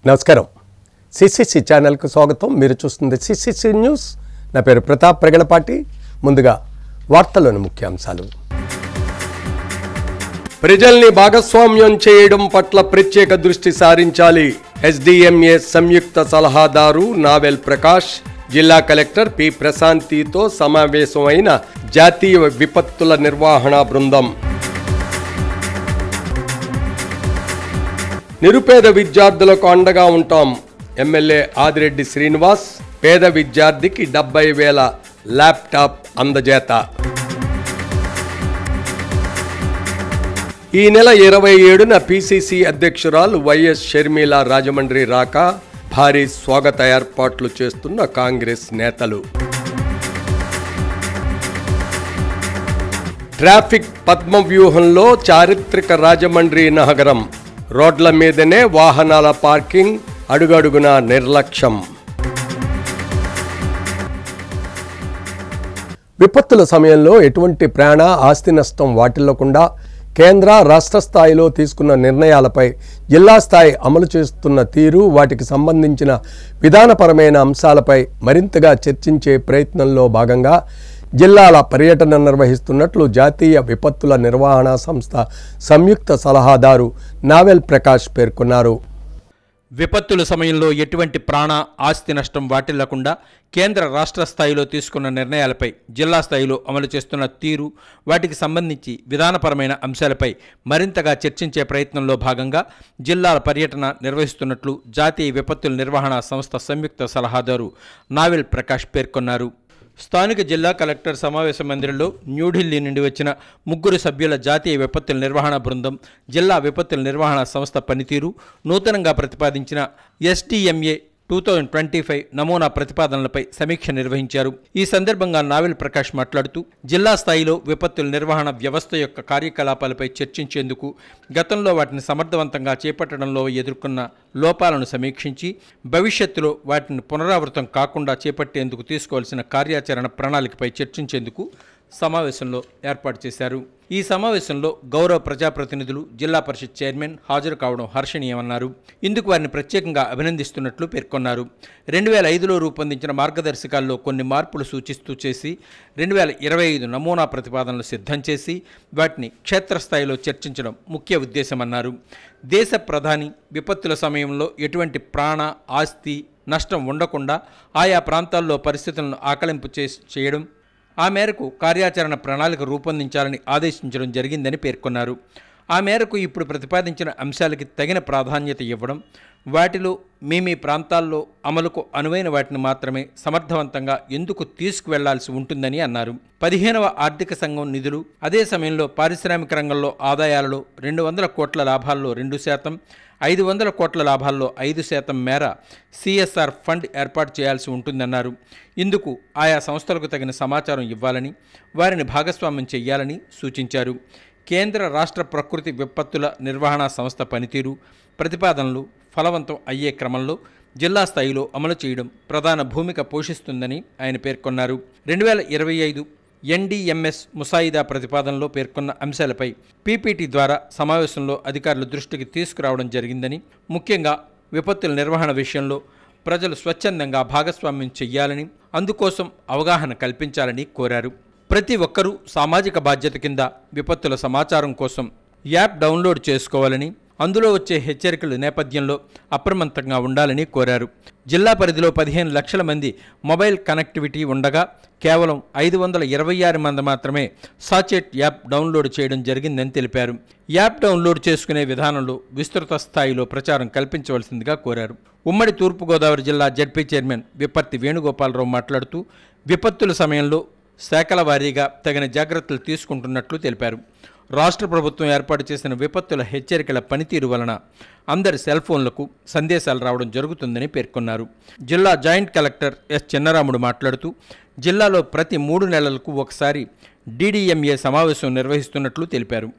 నమస్కారం. సిసిసి ఛానల్కు స్వాగతం. మీరు చూస్తుంది సిసిసి న్యూస్. నా పేరు ప్రతాప్ ప్రగడపాటి. ముందుగా వార్తల్లోని ముఖ్యాంశాలు. ప్రజల్ని భాగస్వామ్యం చేయడం పట్ల ప్రత్యేక దృష్టి సారించాలి. ఎస్డిఎంఏ సంయుక్త సలహాదారు నావెల్ ప్రకాష్ జిల్లా కలెక్టర్ పి ప్రశాంతితో సమావేశమైన జాతీయ విపత్తుల నిర్వహణ బృందం. నిరుపేద విద్యార్థులకు అండగా ఉంటాం. ఎమ్మెల్యే ఆదిరెడ్డి శ్రీనివాస్ పేద విద్యార్థికి 70,000 ల్యాప్టాప్ అందజేత. ఈ నెల 27న పిసిసి అధ్యక్షురాలు వైఎస్ షర్మిల రాజమండ్రి రాక భారీ స్వాగత ఏర్పాట్లు చేస్తున్న కాంగ్రెస్ నేతలు. ట్రాఫిక్ పద్మవ్యూహంలో చారిత్రక రాజమండ్రి నగరం. రోడ్ల మీదనే వాహనాల పార్కింగ్, అడుగడుగున నిర్లక్ష్యం. విపత్తుల సమయంలో ఎటువంటి ప్రాణ ఆస్తి నష్టం వాటిల్లకుండా కేంద్ర రాష్ట్ర స్థాయిలో తీసుకున్న నిర్ణయాలపై జిల్లా స్థాయి అమలు చేస్తున్న తీరు, వాటికి సంబంధించిన విధానపరమైన అంశాలపై మరింతగా చర్చించే ప్రయత్నంలో భాగంగా జిల్లాల పర్యటన నిర్వహిస్తున్నట్లు జాతీయ విపత్తుల నిర్వహణ సంస్థ సంయుక్త సలహాదారు నావెల్ ప్రకాష్ పేర్కొన్నారు. విపత్తుల సమయంలో ఎటువంటి ప్రాణ ఆస్తి నష్టం వాటిల్లకుండా కేంద్ర రాష్ట్ర స్థాయిలో తీసుకున్న నిర్ణయాలపై జిల్లా స్థాయిలో అమలు చేస్తున్న తీరు, వాటికి సంబంధించి విధానపరమైన అంశాలపై మరింతగా చర్చించే ప్రయత్నంలో భాగంగా జిల్లాల పర్యటన నిర్వహిస్తున్నట్లు జాతీయ విపత్తుల నిర్వహణ సంస్థ సంయుక్త సలహాదారు నావెల్ ప్రకాష్ పేర్కొన్నారు. స్థానిక జిల్లా కలెక్టర్ సమావేశ మందిరంలో న్యూఢిల్లీ నుండి వచ్చిన 3 సభ్యుల జాతీయ విపత్తుల నిర్వహణ బృందం జిల్లా విపత్తుల నిర్వహణ సంస్థ పనితీరు, నూతనంగా ప్రతిపాదించిన ఎస్డిఎంఏ 2025 నమూనా ప్రతిపాదనలపై సమీక్ష నిర్వహించారు. ఈ సందర్భంగా నావెల్ ప్రకాష్ మాట్లాడుతూ జిల్లా స్థాయిలో విపత్తుల నిర్వహణ వ్యవస్థ యొక్క కార్యకలాపాలపై చర్చించేందుకు గతంలో వాటిని సమర్థవంతంగా చేపట్టడంలో ఎదుర్కొన్న లోపాలను సమీక్షించి భవిష్యత్తులో వాటిని పునరావృతం కాకుండా చేపట్టేందుకు తీసుకోవాల్సిన కార్యాచరణ ప్రణాళికపై చర్చించేందుకు సమావేశంలో ఏర్పాటు చేశారు. ఈ సమావేశంలో గౌరవ ప్రజాప్రతినిధులు, జిల్లా పరిషత్ చైర్మన్ హాజరు కావడం హర్షణీయమన్నారు. ఇందుకు వారిని ప్రత్యేకంగా అభినందిస్తున్నట్లు పేర్కొన్నారు. 2005లో రూపొందించిన మార్గదర్శకాల్లో కొన్ని మార్పులు సూచిస్తూ చేసి 2025 నమూనా ప్రతిపాదనలు సిద్ధం చేసి వాటిని క్షేత్రస్థాయిలో చర్చించడం ముఖ్య ఉద్దేశమన్నారు. దేశ ప్రధాని విపత్తుల సమయంలో ఎటువంటి ప్రాణ ఆస్తి నష్టం ఉండకుండా ఆయా ప్రాంతాల్లో పరిస్థితులను ఆకలింపు చేయడం, ఆ మేరకు కార్యాచరణ ప్రణాళిక రూపొందించాలని ఆదేశించడం జరిగిందని పేర్కొన్నారు. ఆ మేరకు ఇప్పుడు ప్రతిపాదించిన అంశాలకి తగిన ప్రాధాన్యత ఇవ్వడం, వాటిలో మీ ప్రాంతాల్లో అమలుకు అనువైన వాటిని మాత్రమే సమర్థవంతంగా ఎందుకు తీసుకువెళ్లాల్సి ఉంటుందని అన్నారు. 15వ ఆర్థిక సంఘం నిధులు, అదే సమయంలో పారిశ్రామిక రంగంలో ఆదాయాలలో 200 కోట్ల లాభాల్లో 2%, 500 కోట్ల లాభాల్లో 5% మేర సిఎస్ఆర్ ఫండ్ ఏర్పాటు చేయాల్సి ఉంటుందన్నారు. ఇందుకు ఆయా సంస్థలకు తగిన సమాచారం ఇవ్వాలని, వారిని భాగస్వామ్యం చేయాలని సూచించారు. కేంద్ర రాష్ట్ర ప్రకృతి విపత్తుల నిర్వహణ సంస్థ పనితీరు, ప్రతిపాదనలు ఫలవంతం అయ్యే క్రమంలో జిల్లా స్థాయిలో అమలు చేయడం ప్రధాన భూమిక పోషిస్తుందని ఆయన పేర్కొన్నారు. 2025 ఎన్డిఎంఎస్ ముసాయిదా ప్రతిపాదనలో పేర్కొన్న అంశాలపై పీపీటీ ద్వారా సమావేశంలో అధికారుల దృష్టికి తీసుకురావడం జరిగిందని, ముఖ్యంగా విపత్తుల నిర్వహణ విషయంలో ప్రజలు స్వచ్ఛందంగా భాగస్వామ్యం చెయ్యాలని, అందుకోసం అవగాహన కల్పించాలని కోరారు. ప్రతి ఒక్కరూ సామాజిక బాధ్యత కింద విపత్తుల సమాచారం కోసం యాప్ డౌన్లోడ్ చేసుకోవాలని, అందులో వచ్చే హెచ్చరికల నేపథ్యంలో అప్రమత్తంగా ఉండాలని కోరారు. జిల్లా పరిధిలో 15 లక్షల మంది మొబైల్ కనెక్టివిటీ ఉండగా కేవలం 526 మంది మాత్రమే సాచెట్ యాప్ డౌన్లోడ్ చేయడం జరిగిందని తెలిపారు. యాప్ డౌన్లోడ్ చేసుకునే విధానంలో విస్తృత స్థాయిలో ప్రచారం కల్పించవలసిందిగా కోరారు. ఉమ్మడి తూర్పుగోదావరి జిల్లా జడ్పీ చైర్మన్ విప్పర్తి వేణుగోపాలరావు మాట్లాడుతూ విపత్తుల సమయంలో శాఖల వారీగా తగిన జాగ్రత్తలు తీసుకుంటున్నట్లు తెలిపారు. రాష్ట్ర ప్రభుత్వం ఏర్పాటు చేసిన విపత్తుల హెచ్చరికల పనితీరు వలన అందరి సెల్ ఫోన్లకు సందేశాలు రావడం జరుగుతుందని పేర్కొన్నారు. జిల్లా జాయింట్ కలెక్టర్ ఎస్ చిన్నరాముడు మాట్లాడుతూ జిల్లాలో ప్రతి 3 నెలలకు ఒకసారి డిడిఎంఏ సమావేశం నిర్వహిస్తున్నట్లు తెలిపారు.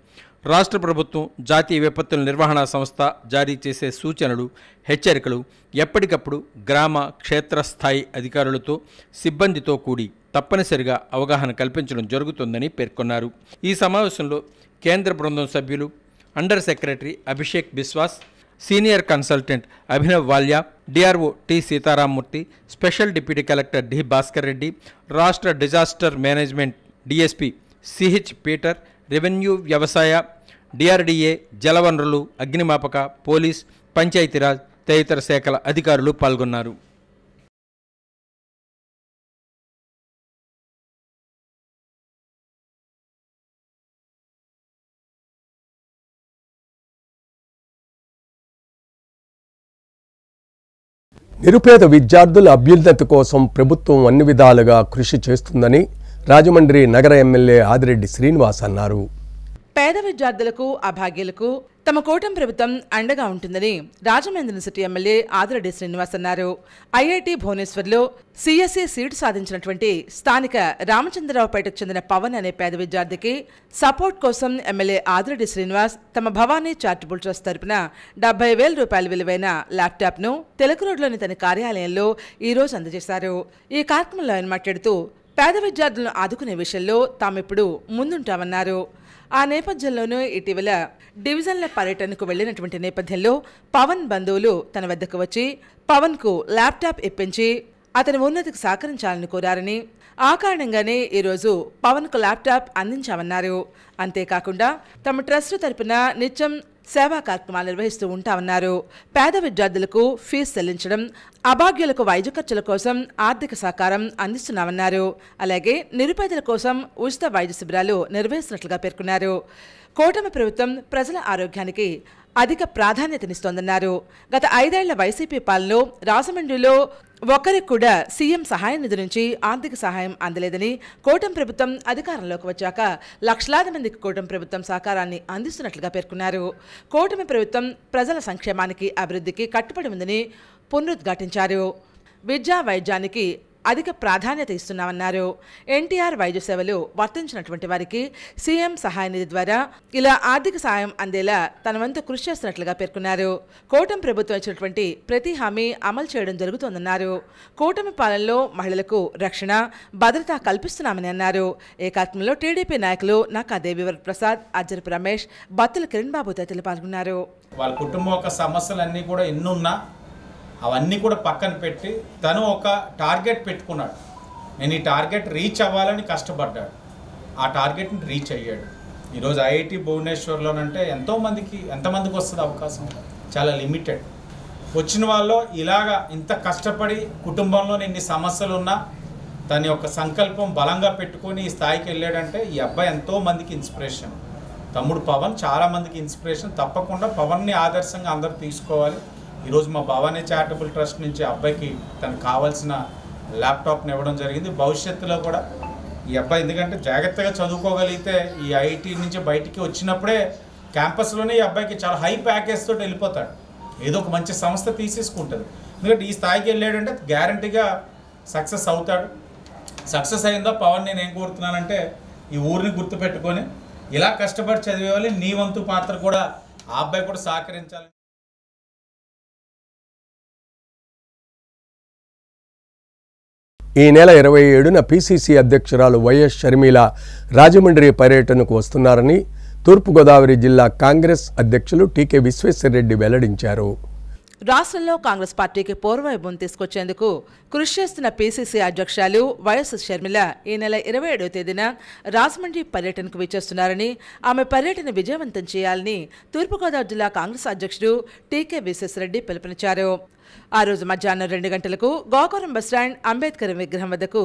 రాష్ట్ర ప్రభుత్వం జాతీయ విపత్తుల నిర్వహణ సంస్థ జారీ చేసే సూచనలు, హెచ్చరికలు ఎప్పటికప్పుడు గ్రామ క్షేత్రస్థాయి అధికారులతో, సిబ్బందితో కూడి తప్పనిసరిగా అవగాహన కల్పించడం జరుగుతుందని పేర్కొన్నారు. ఈ సమావేశంలో కేంద్ర బృందం సభ్యులు under secretary Abhishek Biswas, senior consultant Abhinav Walia, DRO T Sitaramamurthy, special deputy collector D Bhaskar Reddy, రాష్ట్ర disaster management DSP CH Peter, revenue, వ్యవసాయ, డిఆర్డీఏ, జలవనరులు, అగ్నిమాపక, పోలీస్, పంచాయతీరాజ్ తదితర శాఖల అధికారులు పాల్గొన్నారు. నిరుపేద విద్యార్థుల అభ్యున్నతి కోసం ప్రభుత్వం అన్ని విధాలుగా కృషి చేస్తుందని రాజమండ్రి నగర ఎమ్మెల్యే ఆదిరెడ్డి శ్రీనివాస్ అన్నారు. పేద విద్యార్థులకు, అభాగ్యులకు తమ కూటమి ప్రభుత్వం అండగా ఉంటుందని రాజమండ్రి సిటీ ఎమ్మెల్యే ఆదిరెడ్డి శ్రీనివాస్ అన్నారు. ఐఐటి భువనేశ్వర్లో సిఎస్సి సీటు సాధించినటువంటి స్థానిక రామచంద్రరావుపేటకు చెందిన పవన్ అనే పేద విద్యార్థికి సపోర్ట్ కోసం ఎమ్మెల్యే ఆదిరెడ్డి శ్రీనివాస్ తమ భవానీ చారిటబుల్ ట్రస్ట్ తరపున 70,000 రూపాయల విలువైన ల్యాప్టాప్ను తెలుగు రోడ్లోని తన కార్యాలయంలో ఈరోజు అందజేశారు. ఈ కార్యక్రమంలో ఆయన మాట్లాడుతూ పేద విద్యార్థులను ఆదుకునే విషయంలో తామిప్పుడు ముందుంటామన్నారు. ఆ నేపథ్యంలోనూ ఇటీవల డివిజన్ల పర్యటనకు వెళ్లినటువంటి నేపథ్యంలో పవన్ బంధువులు తన వద్దకు వచ్చి పవన్కు ల్యాప్టాప్ ఇప్పించి అతని ఉన్నతికి సహకరించాలని కోరారని, ఆ కారణంగానే ఈరోజు పవన్కు ల్యాప్టాప్ అందించామన్నారు. అంతేకాకుండా తమ ట్రస్ట్ తరపున నిత్యం సేవా కార్యక్రమాలు నిర్వహిస్తూ ఉంటామన్నారు. పేద విద్యార్థులకు ఫీజు చెల్లించడం, అభాగ్యులకు వైద్య ఖర్చుల కోసం ఆర్థిక సహకారం అందిస్తున్నామన్నారు. అలాగే నిరుపేదల కోసం ఉచిత వైద్య శిబిరాలు నిర్వహిస్తున్నట్లుగా పేర్కొన్నారు. కూటమి ప్రభుత్వం ప్రజల ఆరోగ్యానికి అధిక ప్రాధాన్యతనిస్తోందన్నారు. గత 5 ఏళ్ల వైసీపీ పాలనలో రాజమండ్రిలో ఒక్కరికి కూడా సీఎం సహాయ నిధి నుంచి ఆర్థిక సహాయం అందలేదని, కూటమి ప్రభుత్వం అధికారంలోకి వచ్చాక లక్షలాది మందికి కూటమి ప్రభుత్వం సహకారాన్ని అందిస్తున్నట్లుగా పేర్కొన్నారు. కూటమి ప్రభుత్వం ప్రజల సంక్షేమానికి, అభివృద్ధికి కట్టుబడి ఉందని పునరుద్ఘాటించారు. విద్యా, వైద్యానికి అధిక ప్రాధాన్యత ఇస్తున్నామన్నారు. ఎన్టీఆర్ వైద్య సేవలు వర్తించినటువంటి వారికి సీఎం సహాయ నిధి ద్వారా ఇలా ఆర్థిక సహాయం అందేలా తన వంతు కృషి చేస్తున్నట్లుగా పేర్కొన్నారు. కూటమి ప్రభుత్వం ఇచ్చినటువంటి ప్రతి హామీ అమలు చేయడం జరుగుతోందన్నారు. కూటమి పాలనలో మహిళలకు రక్షణ, భద్రత కల్పిస్తున్నామని అన్నారు. ఈ కార్యక్రమంలో టీడీపీ నాయకులు నక్కా దేవివర్ ప్రసాద్, అజ్జరపు రమేష్, బత్తుల కిరణ్ బాబు తదితరులు పాల్గొన్నారు. వాళ్ళ కుటుంబం యొక్క సమస్యలన్నీ కూడా ఎన్నున్నా అవన్నీ కూడా పక్కన పెట్టి తను ఒక టార్గెట్ పెట్టుకున్నాడు. నేను ఈ టార్గెట్ రీచ్ అవ్వాలని కష్టపడ్డాడు. ఆ టార్గెట్ని రీచ్ అయ్యాడు. ఈరోజు ఐఐటి భువనేశ్వర్లోనంటే ఎంతమందికి వస్తుంది అవకాశం? చాలా లిమిటెడ్. వచ్చిన వాళ్ళు ఇలాగా ఇంత కష్టపడి కుటుంబంలో ఎన్ని సమస్యలు ఉన్నా తన యొక్క సంకల్పం బలంగా పెట్టుకొని ఈ స్థాయికి వెళ్ళాడంటే ఈ అబ్బాయి ఎంతోమందికి ఇన్స్పిరేషన్. తమ్ముడు పవన్ చాలామందికి ఇన్స్పిరేషన్. తప్పకుండా పవన్ని ఆదర్శంగా అందరూ తీసుకోవాలి. ఈరోజు మా భవానీ చారిటబుల్ ట్రస్ట్ నుంచి అబ్బాయికి తనకు కావాల్సిన ల్యాప్టాప్ని ఇవ్వడం జరిగింది. భవిష్యత్తులో కూడా ఈ అబ్బాయి ఎందుకంటే జాగ్రత్తగా చదువుకోగలిగితే ఈ ఐఐటి నుంచి బయటికి వచ్చినప్పుడే క్యాంపస్లోనే ఈ అబ్బాయికి చాలా హై ప్యాకేజ్ తోటి వెళ్ళిపోతాడు. ఏదో ఒక మంచి సంస్థ తీసేసుకుంటుంది. ఎందుకంటే ఈ స్థాయికి వెళ్ళాడంటే గ్యారంటీగా సక్సెస్ అవుతాడు. సక్సెస్ అయిందో పవన్ నేను ఏం కోరుతున్నానంటే ఈ ఊరిని గుర్తుపెట్టుకొని ఇలా కష్టపడి చదివేవాలి. నీ వంతు పాత్ర కూడా ఆ అబ్బాయి కూడా సహకరించాలి. ఈ నెల 27న పిసిసి అధ్యక్షురాలు వైఎస్ షర్మిల రాజమండ్రి పర్యటనకు వస్తున్నారని తూర్పుగోదావరి జిల్లా కాంగ్రెస్ అధ్యక్షులు టీకే విశ్వేశ్వరరెడ్డి వెల్లడించారు. రాష్ట్రంలో కాంగ్రెస్ పార్టీకి పూర్వవైభవం తీసుకొచ్చేందుకు కృషి చేస్తున్న పిసిసి అధ్యక్షురాలు వైఎస్ షర్మిల ఈ నెల 27వ తేదీన రాజమండ్రి పర్యటనకు విచ్చేస్తున్నారని, ఆమె పర్యటన విజయవంతం చేయాలని తూర్పుగోదావరి జిల్లా కాంగ్రెస్ అధ్యక్షుడు టీకే విశ్వేశ్వరరెడ్డి పిలుపునిచ్చారు. ఆ రోజు మధ్యాహ్నం 2 గంటలకు గోకురం బస్టాండ్ అంబేద్కర్ విగ్రహం వద్దకు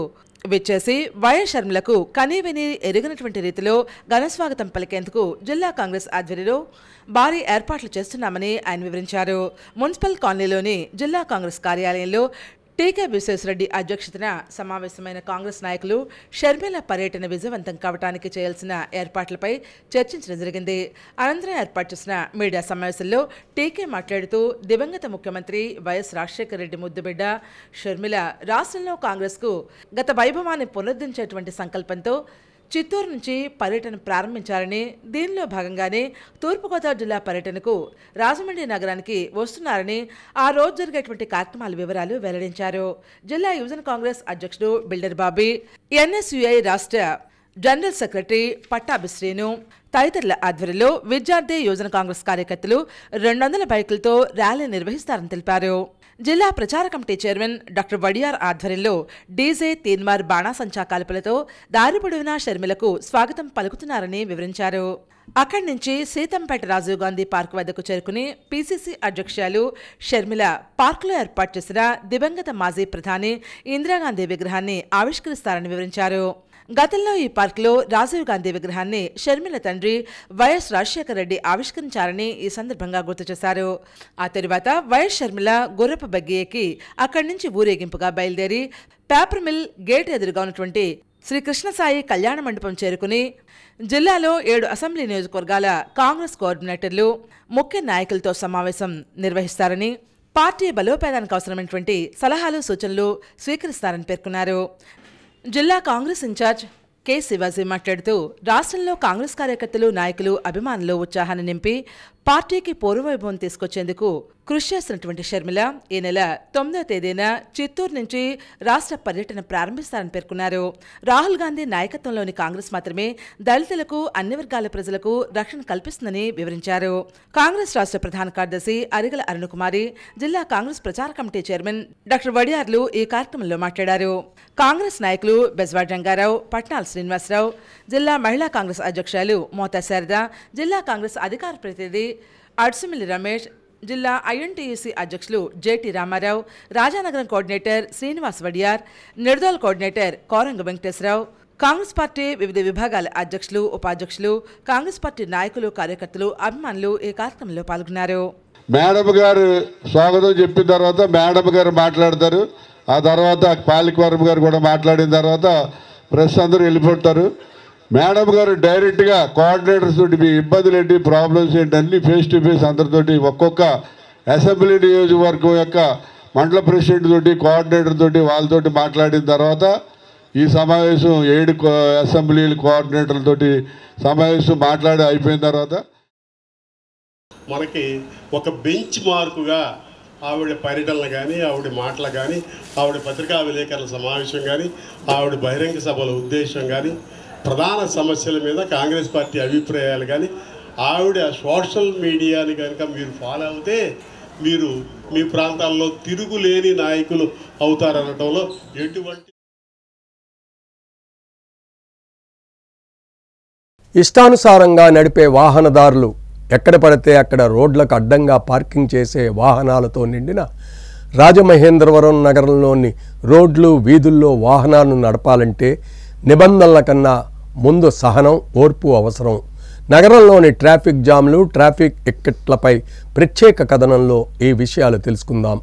విచ్చేసి వైఎస్ షర్మిలకు కనీవిని ఎరుగనటువంటి రీతిలో ఘనస్వాగతం పలికేందుకు జిల్లా కాంగ్రెస్ ఆధ్వర్యంలో భారీ ఏర్పాట్లు చేస్తున్నామని ఆయన వివరించారు. మున్సిపల్ కాలనీలోని జిల్లా కాంగ్రెస్ కార్యాలయంలో టీకే విశ్వేశ్వరరెడ్డి అధ్యక్షతన సమావేశమైన కాంగ్రెస్ నాయకులు షర్మిల పర్యటన విజయవంతం కావడానికి చేయాల్సిన ఏర్పాట్లపై చర్చించడం జరిగింది. అనంతరం ఏర్పాటు చేసిన మీడియా సమావేశంలో టీకే మాట్లాడుతూ దివంగత ముఖ్యమంత్రి వైఎస్ రాజశేఖర రెడ్డి ముద్దుబిడ్డ షర్మిల రాష్ట్రంలో కాంగ్రెస్కు గత వైభవాన్ని పునరుద్ధరించేటువంటి సంకల్పంతో చిత్తూరు నుంచి పర్యటన ప్రారంభించారని, దీనిలో భాగంగానే తూర్పుగోదావరి జిల్లా పర్యటనకు రాజమండ్రి నగరానికి వస్తున్నారని, ఆ రోజు జరిగేటువంటి కార్యక్రమాల వివరాలు వెల్లడించారు. జిల్లా యువజన కాంగ్రెస్ అధ్యక్షుడు బిల్డర్ బాబీ, ఎన్ఎస్యుఐ రాష్ట్ర జనరల్ సెక్రటరీ పట్టాభి శ్రీను, తదితరుల ఆధ్వర్యంలో విద్యార్థి యువజన కాంగ్రెస్ కార్యకర్తలు 200 బైకులతో ర్యాలీ నిర్వహిస్తారని తెలిపారు. జిల్లా ప్రచార కమిటీ చైర్మన్ డాక్టర్ వడియార్ ఆధ్వర్యంలో డీజే, తీన్మార్, బాణాసంచా కాల్పులతో దారి పొడవునా షర్మిలకు స్వాగతం పలుకుతున్నారని వివరించారు. అక్కడి నుంచి సీతంపేట రాజీవ్ గాంధీ పార్క్ వద్దకు చేరుకుని పీసీసీ అధ్యక్షులు షర్మిల పార్కులో ఏర్పాటు చేసిన దివంగత మాజీ ప్రధాని ఇందిరాగాంధీ విగ్రహాన్ని ఆవిష్కరిస్తారని వివరించారు. గతంలో ఈ పార్కులో రాజీవ్ గాంధీ విగ్రహాన్ని షర్మిల తండ్రి వైఎస్ రాజశేఖర రెడ్డి ఆవిష్కరించారని ఈ సందర్భంగా గుర్తు చేశారు. ఆ తరువాత వైఎస్ షర్మిల గుర్రపు బగ్గి ఎక్కి అక్కడి నుంచి ఊరేగింపుగా బయలుదేరి పేపర్ మిల్ గేట్ ఎదురుగా ఉన్నటువంటి శ్రీ కృష్ణసాయి కళ్యాణ మండపం చేరుకుని జిల్లాలో 7 అసెంబ్లీ నియోజకవర్గాల కాంగ్రెస్ కోఆర్డినేటర్లు, ముఖ్య నాయకులతో సమావేశం నిర్వహిస్తారని, పార్టీ బలోపేతానికి అవసరమైనటువంటి సలహాలు, సూచనలు స్వీకరిస్తారని పేర్కొన్నారు. జిల్లా కాంగ్రెస్ ఇన్ఛార్జ్ కె శివాజీ మాట్లాడుతూ రాష్ట్రంలో కాంగ్రెస్ కార్యకర్తలు, నాయకులు, అభిమానులు ఉత్సాహాన్ని నింపి పార్టీకి పూర్వవైభవం తీసుకొచ్చేందుకు కృషి చేస్తున్నటువంటి షర్మిల ఈ నెల 9వ తేదీన చిత్తూరు నుంచి రాష్ట్ర పర్యటన ప్రారంభిస్తారని పేర్కొన్నారు. రాహుల్ గాంధీ నాయకత్వంలోని కాంగ్రెస్ మాత్రమే దళితులకు, అన్ని వర్గాల ప్రజలకు రక్షణ కల్పిస్తుందని వివరించారు. కాంగ్రెస్ రాష్ట్ర ప్రధాన కార్యదర్శి అరిగల అరుణకుమారి, జిల్లా కాంగ్రెస్ ప్రచార కమిటీ చైర్మన్ డాక్టర్ వడియార్లు ఈ కార్యక్రమంలో మాట్లాడారు. కాంగ్రెస్ నాయకులు బెజవాడ రంగారావు, పట్నాల శ్రీనివాసరావు, జిల్లా మహిళా కాంగ్రెస్ అధ్యక్షులు మోతా శారద, జిల్లా కాంగ్రెస్ అధికార ప్రతినిధి అడ్సుమిల్లి రమేష్, జిల్లా ఐఎన్టీయూసీ అధ్యక్షులు జేటీ రామారావు, రాజానగరం కోఆర్డినేటర్ శ్రీనివాస్ వడియార్, నిర్దోల్ కోఆర్డినేటర్ కోరంగ వెంకటేశ్వరరావు, కాంగ్రెస్ పార్టీ వివిధ విభాగాల అధ్యక్షులు, ఉపాధ్యక్షులు, కాంగ్రెస్ పార్టీ నాయకులు, కార్యకర్తలు, అభిమానులు ఈ కార్యక్రమంలో పాల్గొన్నారు. మేడం గారు స్వాగతం చెప్పిన తర్వాత మేడం గారు మాట్లాడతారు. ఆ తర్వాత పాలికవర్మ గారు కూడా మాట్లాడిన తర్వాత ప్రెస్ అందరూ వెళ్ళిపోతారు. మేడం గారు డైరెక్ట్గా కోఆర్డినేటర్స్ తోటి మీ ఇబ్బందులు ఏంటి, ప్రాబ్లమ్స్ ఏంటి అన్నీ ఫేస్ టు ఫేస్ అందరితోటి ఒక్కొక్క అసెంబ్లీ నియోజకవర్గం యొక్క మండల ప్రెసిడెంట్ తోటి, కోఆర్డినేటర్ తోటి, వాళ్ళతోటి మాట్లాడిన తర్వాత ఈ సమావేశం 7 అసెంబ్లీల కోఆర్డినేటర్లతోటి సమావేశం మాట్లాడి అయిపోయిన తర్వాత మనకి ఒక బెంచ్ మార్కుగా ఆవిడ పర్యటనలు కానీ, ఆవిడ మాటలు కానీ, ఆవిడ పత్రికా విలేకరుల సమావేశం కానీ, ఆవిడ బహిరంగ సభల ఉద్దేశం కానీ, ప్రధాన సమస్యల మీద కాంగ్రెస్ పార్టీ అభిప్రాయాలు కానీ, ఆవిడ సోషల్ మీడియాని కనుక మీరు ఫాలో అవుతే మీరు మీ ప్రాంతాల్లో తిరుగులేని నాయకులు అవుతారనటంలో ఎటువంటి ఇష్టానుసారంగా నడిపే వాహనదారులు ఎక్కడ పడితే అక్కడ రోడ్లకు అడ్డంగా పార్కింగ్ చేసే వాహనాలతో నిండిన రాజమహేంద్రవరం నగరంలోని రోడ్లు, వీధుల్లో వాహనాలను నడపాలంటే నిబంధనల కన్నా ముందు సహనం, ఓర్పు అవసరం. నగరంలోని ట్రాఫిక్ జామ్లు, ట్రాఫిక్ ఇక్కట్లపై ప్రత్యేక కథనంలో ఈ విషయాలు తెలుసుకుందాం.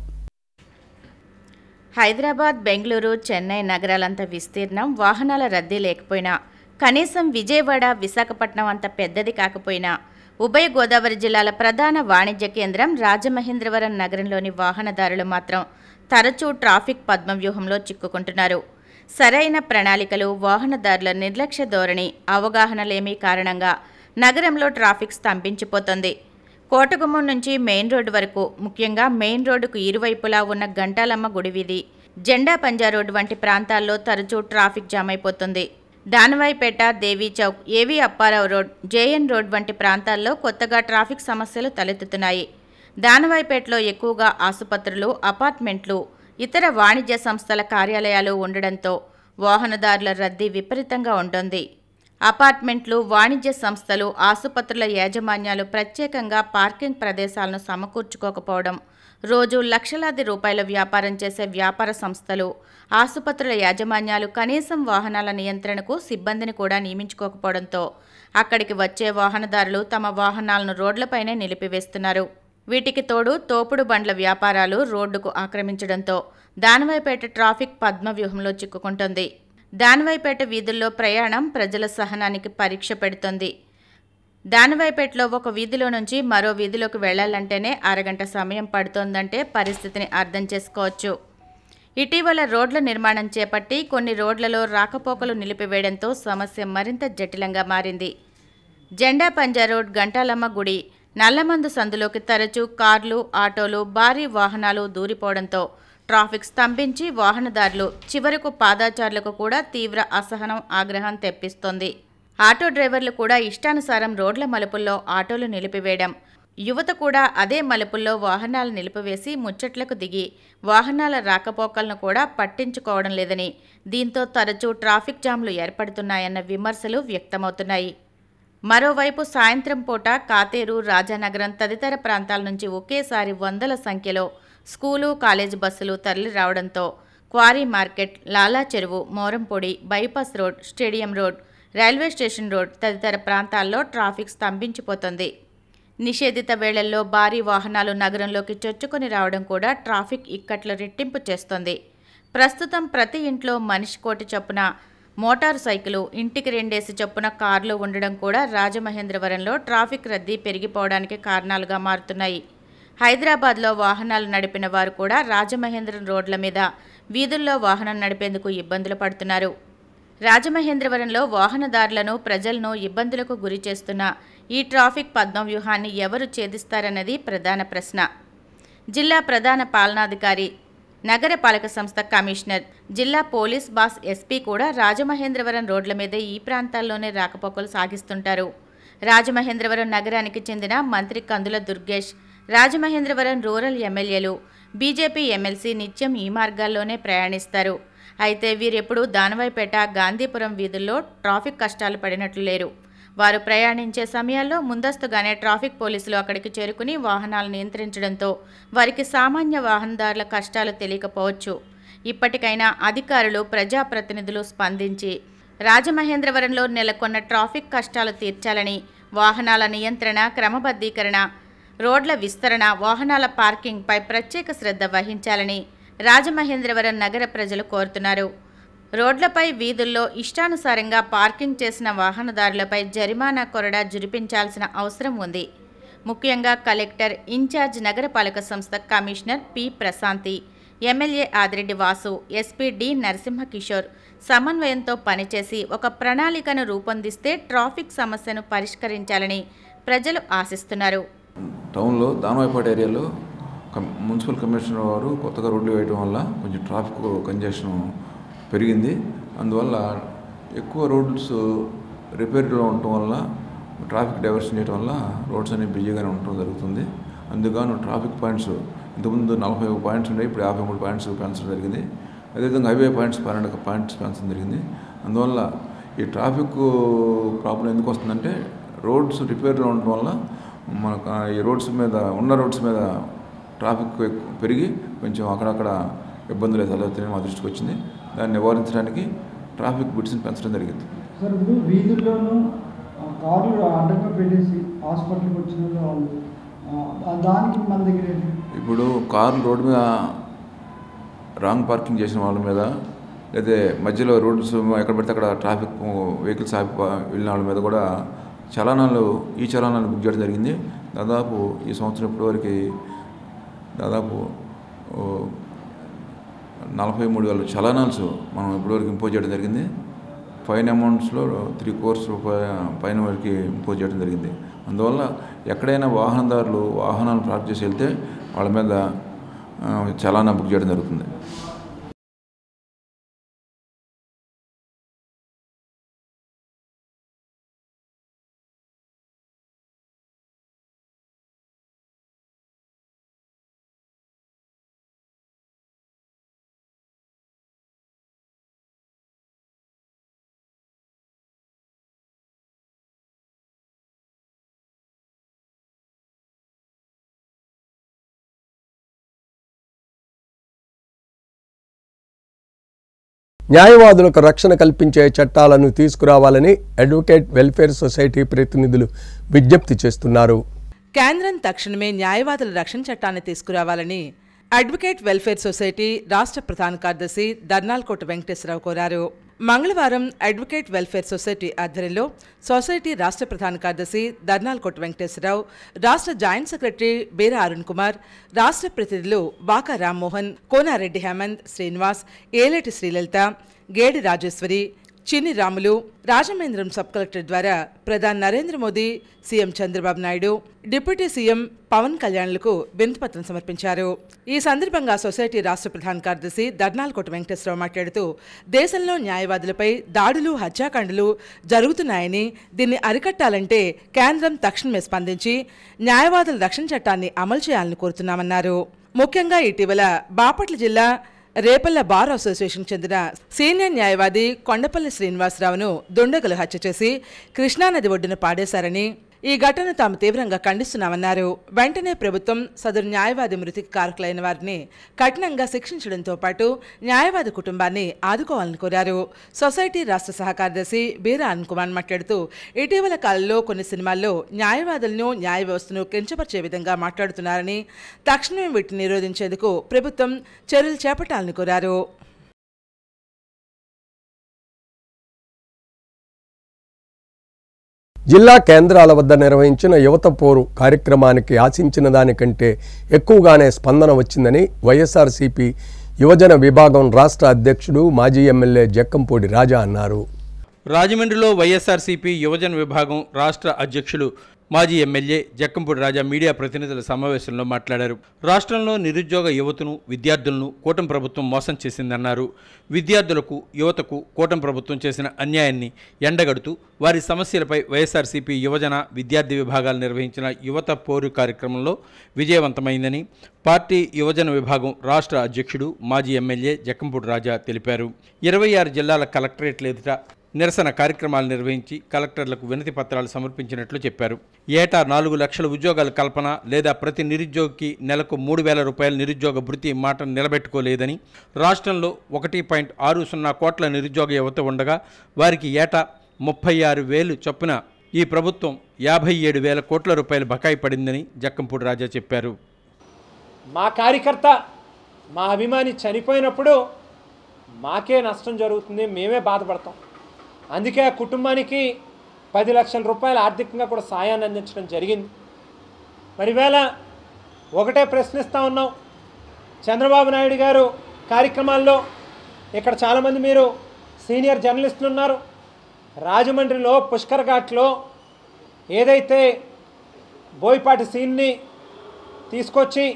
హైదరాబాద్, బెంగళూరు, చెన్నై నగరాలంత విస్తీర్ణం, వాహనాల రద్దీ లేకపోయినా, కనీసం విజయవాడ, విశాఖపట్నం అంత పెద్దది కాకపోయినా, ఉభయ గోదావరి జిల్లాల ప్రధాన వాణిజ్య కేంద్రం రాజమహేంద్రవరం నగరంలోని వాహనదారులు మాత్రం తరచూ ట్రాఫిక్ పద్మవ్యూహంలో చిక్కుకుంటున్నారు. సరైన ప్రణాళికలు, వాహనదారుల నిర్లక్ష్య ధోరణి, అవగాహనలేమీ కారణంగా నగరంలో ట్రాఫిక్ స్తంభించిపోతుంది. కోటగుమ్మం నుంచి మెయిన్ రోడ్డు వరకు, ముఖ్యంగా మెయిన్ రోడ్డుకు ఇరువైపులా ఉన్న గంటాలమ్మ గుడి వీధి, జెండా పంజా రోడ్డు వంటి ప్రాంతాల్లో తరచూ ట్రాఫిక్ జామ్ అయిపోతుంది. దానవాయిపేట, దేవీ చౌక్, ఏవీ అప్పారావు రోడ్, జేఎన్ రోడ్ వంటి ప్రాంతాల్లో కొత్తగా ట్రాఫిక్ సమస్యలు తలెత్తుతున్నాయి. దానవాయిపేటలో ఎక్కువగా ఆసుపత్రులు, అపార్ట్మెంట్లు, ఇతర వాణిజ్య సంస్థల కార్యాలయాలు ఉండడంతో వాహనదారుల రద్దీ విపరీతంగా ఉంటుంది. అపార్ట్మెంట్లు, వాణిజ్య సంస్థలు, ఆసుపత్రుల యాజమాన్యాలు ప్రత్యేకంగా పార్కింగ్ ప్రదేశాలను సమకూర్చుకోకపోవడం, రోజు లక్షలాది రూపాయల వ్యాపారం చేసే వ్యాపార సంస్థలు, ఆసుపత్రుల యాజమాన్యాలు కనీసం వాహనాల నియంత్రణకు సిబ్బందిని కూడా నియమించుకోకపోవడంతో అక్కడికి వచ్చే వాహనదారులు తమ వాహనాలను రోడ్లపైనే నిలిపివేస్తున్నారు. వీటికి తోడు తోపుడు బండ్ల వ్యాపారాలు రోడ్డుకు ఆక్రమించడంతో దానవాయిపేట ట్రాఫిక్ పద్మవ్యూహంలో చిక్కుకుంటుంది. దానవాయిపేట వీధుల్లో ప్రయాణం ప్రజల సహనానికి పరీక్ష పెడుతుంది. దానవాయిపేటలో ఒక వీధిలో నుంచి మరో వీధిలోకి వెళ్లాలంటేనే అరగంట సమయం పడుతోందంటే పరిస్థితిని అర్థం చేసుకోవచ్చు. ఇటీవల రోడ్ల నిర్మాణం చేపట్టి కొన్ని రోడ్లలో రాకపోకలు నిలిపివేయడంతో సమస్య మరింత జటిలంగా మారింది. జెండా పంజా రోడ్, గంటాలమ్మ గుడి, నల్లమందు సందులోకి తరచూ కార్లు, ఆటోలు, భారీ వాహనాలు దూరిపోవడంతో ట్రాఫిక్ స్తంభించి వాహనదారులు, చివరకు పాదాచారులకు కూడా తీవ్ర అసహనం, ఆగ్రహం తెప్పిస్తోంది. ఆటో డ్రైవర్లు కూడా ఇష్టానుసారం రోడ్ల మలుపుల్లో ఆటోలు నిలిపివేయడం, యువత కూడా అదే మలుపుల్లో వాహనాలు నిలిపివేసి ముచ్చట్లకు దిగి వాహనాల రాకపోకలను కూడా పట్టించుకోవడం లేదని, దీంతో తరచూ ట్రాఫిక్ జామ్లు ఏర్పడుతున్నాయన్న విమర్శలు వ్యక్తమవుతున్నాయి. మరోవైపు సాయంత్రం పూట కాతేరు, రాజానగరం తదితర ప్రాంతాల నుంచి ఒకేసారి వందల సంఖ్యలో స్కూలు, కాలేజీ బస్సులు తరలి రావడంతో quarry market, Lala Cheruvu, Morampudi, bypass road, stadium road, railway station road తదితర ప్రాంతాల్లో ట్రాఫిక్ స్తంభించిపోతుంది. నిషేధిత వేళల్లో భారీ వాహనాలు నగరంలోకి చొచ్చుకొని రావడం కూడా ట్రాఫిక్ ఇక్కట్లు రెట్టింపు చేస్తోంది. ప్రస్తుతం ప్రతి ఇంట్లో మనిషి కోటి చొప్పున మోటారు సైకిలు, ఇంటికి 2 చొప్పున కార్లు ఉండడం కూడా రాజమహేంద్రవరంలో ట్రాఫిక్ రద్దీ పెరిగిపోవడానికి కారణాలుగా మారుతున్నాయి. హైదరాబాద్లో వాహనాలు నడిపిన వారు కూడా రాజమహేంద్రం రోడ్ల మీద వీధుల్లో వాహనం నడిపేందుకు ఇబ్బందులు పడుతున్నారు. రాజమహేంద్రవరంలో వాహనదారులను, ప్రజలను ఇబ్బందులకు గురి చేస్తున్న ఈ ట్రాఫిక్ పద్మవ్యూహాన్ని ఎవరు ఛేదిస్తారన్నది ప్రధాన ప్రశ్న. జిల్లా ప్రధాన పాలనాధికారి, నగరపాలక సంస్థ కమిషనర్, జిల్లా పోలీస్ బాస్ ఎస్పీ కూడా రాజమహేంద్రవరం రోడ్ల మీద ఈ ప్రాంతాల్లోనే రాకపోకలు సాగిస్తుంటారు. రాజమహేంద్రవరం నగరానికి చెందిన మంత్రి కందుల దుర్గేష్, రాజమహేంద్రవరం రూరల్ ఎమ్మెల్యేలు, బీజేపీ ఎమ్మెల్సీ నిత్యం ఈ మార్గాల్లోనే ప్రయాణిస్తారు. అయితే వీరెప్పుడూ దానవాయిపేట, గాంధీపురం వీధుల్లో ట్రాఫిక్ కష్టాలు పడినట్లు లేరు. వారు ప్రయాణించే సమయాల్లో ముందస్తుగానే ట్రాఫిక్ పోలీసులు అక్కడికి చేరుకుని వాహనాలు నియంత్రించడంతో వారికి సామాన్య వాహనదారుల కష్టాలు తెలియకపోవచ్చు. ఇప్పటికైనా అధికారులు, ప్రజాప్రతినిధులు స్పందించి రాజమహేంద్రవరంలో నెలకొన్న ట్రాఫిక్ కష్టాలు తీర్చాలని, వాహనాల నియంత్రణ, క్రమబద్ధీకరణ, రోడ్ల విస్తరణ, వాహనాల పార్కింగ్పై ప్రత్యేక శ్రద్ధ వహించాలని రాజమహేంద్రవరం నగర ప్రజలు కోరుతున్నారు. రోడ్లపై, వీధుల్లో ఇష్టానుసారంగా పార్కింగ్ చేసిన వాహనదారులపై జరిమానా కొరడా జురిపించాల్సిన అవసరం ఉంది. ముఖ్యంగా కలెక్టర్, ఇన్ఛార్జ్ నగరపాలక సంస్థ commissioner P Prashanthi, MLA Adireddy Vasu, SP D Narasimhakishore సమన్వయంతో పనిచేసి ఒక ప్రణాళికను రూపొందిస్తే ట్రాఫిక్ సమస్యను పరిష్కరించాలని ప్రజలు ఆశిస్తున్నారు. టౌన్లో దానవాయిపేట ఏరియాలో మున్సిపల్ కమిషనర్ వారు కొత్తగా రోడ్లు వేయడం వల్ల కొంచెం ట్రాఫిక్ కంజెషన్ పెరిగింది. అందువల్ల ఎక్కువ రోడ్స్ రిపేర్లో ఉండటం వల్ల, ట్రాఫిక్ డైవర్షన్ చేయడం వల్ల రోడ్స్ అనేవి బిజీగానే ఉండటం జరుగుతుంది. అందుకని ట్రాఫిక్ పాయింట్స్ ఇంతకుముందు 45 పాయింట్స్ ఉన్నాయి, ఇప్పుడు 53 పాయింట్స్ పెంచడం జరిగింది. అదేవిధంగా హైవే పాయింట్స్ 12 పాయింట్స్ పెంచడం జరిగింది. అందువల్ల ఈ ట్రాఫిక్ ప్రాబ్లం ఎందుకు వస్తుందంటే రోడ్స్ రిపేర్లో ఉండటం వల్ల మనకు ఈ రోడ్స్ మీద ట్రాఫిక్ పెరిగి కొంచెం అక్కడక్కడ ఇబ్బందులు తలెత్తిన మా దృష్టికి వచ్చింది. దాన్ని నివారించడానికి ట్రాఫిక్ బిట్స్ని పెంచడం జరిగింది. సార్, ఇప్పుడు వీధుల్లోనూ కార్లు అడ్డంగా పెట్టేసి హాస్పిటల్కి వచ్చిన వాళ్ళు దానికి మన దగ్గర ఇప్పుడు కార్లు రోడ్డు మీద రాంగ్ పార్కింగ్ చేసిన వాళ్ళ మీద, లేదా మధ్యలో రోడ్స్ ఎక్కడ పెడితే అక్కడ ట్రాఫిక్ వెహికల్స్ ఆపి వెళ్ళిన వాళ్ళ మీద కూడా ఈ చలానాలు బుక్ చేయడం జరిగింది. దాదాపు ఈ సంవత్సరం ఇప్పటివరకు దాదాపు 43,000 చలానాల్స్ మనం ఇప్పటివరకు ఇంపోజ్ చేయడం జరిగింది. ఫైన్ అమౌంట్స్లో 3 crores పైన వరకు ఇంపోజ్ చేయడం జరిగింది. అందువల్ల ఎక్కడైనా వాహనదారులు వాహనాలు పార్క్ చేసి వెళ్తే వాళ్ళ మీద చలానా బుక్ చేయడం జరుగుతుంది. న్యాయవాదులకు రక్షణ కల్పించే చట్టాలను తీసుకురావాలని అడ్వకేట్ వెల్ఫేర్ సొసైటీ ప్రతినిధులు విజ్ఞప్తి చేస్తున్నారు. కేంద్రం తక్షణమే న్యాయవాదుల రక్షణ చట్టాన్ని తీసుకురావాలని అడ్వకేట్ వెల్ఫేర్ సొసైటీ రాష్ట్ర ప్రధాన కార్యదర్శి దర్నాల్కోట వెంకటేశ్వరరావు కోరారు. మంగళవారం అడ్వకేట్ వెల్ఫేర్ సొసైటీ ఆధ్వర్యంలో సొసైటీ రాష్ట్ర ప్రధాన కార్యదర్శి దర్నాల్కోట వెంకటేశ్వరరావు, రాష్ట్ర జాయింట్ సెక్రటరీ బీరా అరుణ్ కుమార్, రాష్ట్ర ప్రతినిధులు బాకా రామ్మోహన్, కోనారెడ్డి హేమంత్, శ్రీనివాస్, ఏలేటి శ్రీలలిత, గేడి రాజేశ్వరి, చిన్ని రాములు రాజమహేంద్రం సబ్ కలెక్టర్ ద్వారా ప్రధాని Narendra Modi, CM Chandrababu Naidu, deputy CM Pawan కళ్యాణ్లకు వినతిపత్రం సమర్పించారు. ఈ సందర్భంగా సొసైటీ రాష్ట్ర ప్రధాన కార్యదర్శి దర్నాలకోట వెంకటేశ్వరరావు మాట్లాడుతూ దేశంలో న్యాయవాదులపై దాడులు, హత్యాకాండలు జరుగుతున్నాయని, దీన్ని అరికట్టాలంటే కేంద్రం తక్షణమే స్పందించి న్యాయవాదుల రక్షణ చట్టాన్ని అమలు చేయాలని కోరుతున్నామన్నారు. ముఖ్యంగా ఇటీవల బాపట్ల జిల్లా రేపల్ల బార్ అసోసియేషన్కు చెందిన సీనియర్ న్యాయవాది కొండపల్లి శ్రీనివాసరావును దుండగులు హత్య చేసి కృష్ణానది ఒడ్డున పాడేశారని, ఈ ఘటనను తాము తీవ్రంగా ఖండిస్తున్నామన్నారు. వెంటనే ప్రభుత్వం సదరు న్యాయవాది మృతికి కారకులైన వారిని కఠినంగా శిక్షించడంతో పాటు న్యాయవాది కుటుంబాన్ని ఆదుకోవాలని కోరారు. సొసైటీ రాష్ట్ర సహ కార్యదర్శి బీరా అరుణ్ కుమార్ మాట్లాడుతూ ఇటీవల కాలంలో కొన్ని సినిమాల్లో న్యాయవాదులను, న్యాయ వ్యవస్థను కించపరిచే విధంగా మాట్లాడుతున్నారని, తక్షణమే వీటిని నిరోధించేందుకు ప్రభుత్వం చర్యలు చేపట్టాలని కోరారు. జిల్లా కేంద్రాల వద్ద నిర్వహించిన యువత పోరు కార్యక్రమానికి ఆశించిన దానికంటే ఎక్కువగానే స్పందన వచ్చిందని వైఎస్ఆర్సీపీ యువజన విభాగం రాష్ట్ర అధ్యక్షుడు, మాజీ ఎమ్మెల్యే జక్కంపూడి రాజా అన్నారు. రాజమండ్రిలో వైఎస్ఆర్సీపీ యువజన విభాగం రాష్ట్ర అధ్యక్షులు, మాజీ ఎమ్మెల్యే జక్కంపూడి రాజా మీడియా ప్రతినిధుల సమావేశంలో మాట్లాడారు. రాష్ట్రంలో నిరుద్యోగ యువతను, విద్యార్థులను కూటమి ప్రభుత్వం మోసం చేసిందన్నారు. విద్యార్థులకు, యువతకు కూటమి ప్రభుత్వం చేసిన అన్యాయాన్ని ఎండగడుతూ వారి సమస్యలపై వైఎస్ఆర్సీపీ యువజన, విద్యార్థి విభాగాలు నిర్వహించిన యువత పోరు కార్యక్రమంలో విజయవంతమైందని పార్టీ యువజన విభాగం రాష్ట్ర అధ్యక్షుడు, మాజీ ఎమ్మెల్యే జక్కంపూడి రాజా తెలిపారు. 26 జిల్లాల కలెక్టరేట్ల ఎదుట నిరసన కార్యక్రమాలు నిర్వహించి కలెక్టర్లకు వినతి పత్రాలు సమర్పించినట్లు చెప్పారు. ఏటా 4 లక్షల ఉద్యోగాల కల్పన లేదా ప్రతి నిరుద్యోగికి నెలకు 3,000 రూపాయల నిరుద్యోగ భృతి మాటను నిలబెట్టుకోలేదని, రాష్ట్రంలో 1.60 కోట్ల నిరుద్యోగ యువత ఉండగా వారికి ఏటా 36,000 చొప్పున ఈ ప్రభుత్వం 57,000 కోట్ల రూపాయలు బకాయి పడిందని జక్కంపూడి రాజా చెప్పారు. మా కార్యకర్త, మా అభిమాని చనిపోయినప్పుడు మాకే నష్టం జరుగుతుంది, మేమే బాధపడతాం. అందుకే ఆ కుటుంబానికి 10 లక్షల రూపాయలు ఆర్థికంగా కూడా సాయాన్ని అందించడం జరిగింది. మరి వేళ ఒకటే ప్రశ్నిస్తూ ఉన్నాం. చంద్రబాబు నాయుడు గారు కార్యక్రమాల్లో ఇక్కడ చాలామంది మీరు సీనియర్ జర్నలిస్టులు ఉన్నారు. రాజమండ్రిలో పుష్కర్ ఘాట్లో ఏదైతే బోయపాటి సీన్ని తీసుకొచ్చి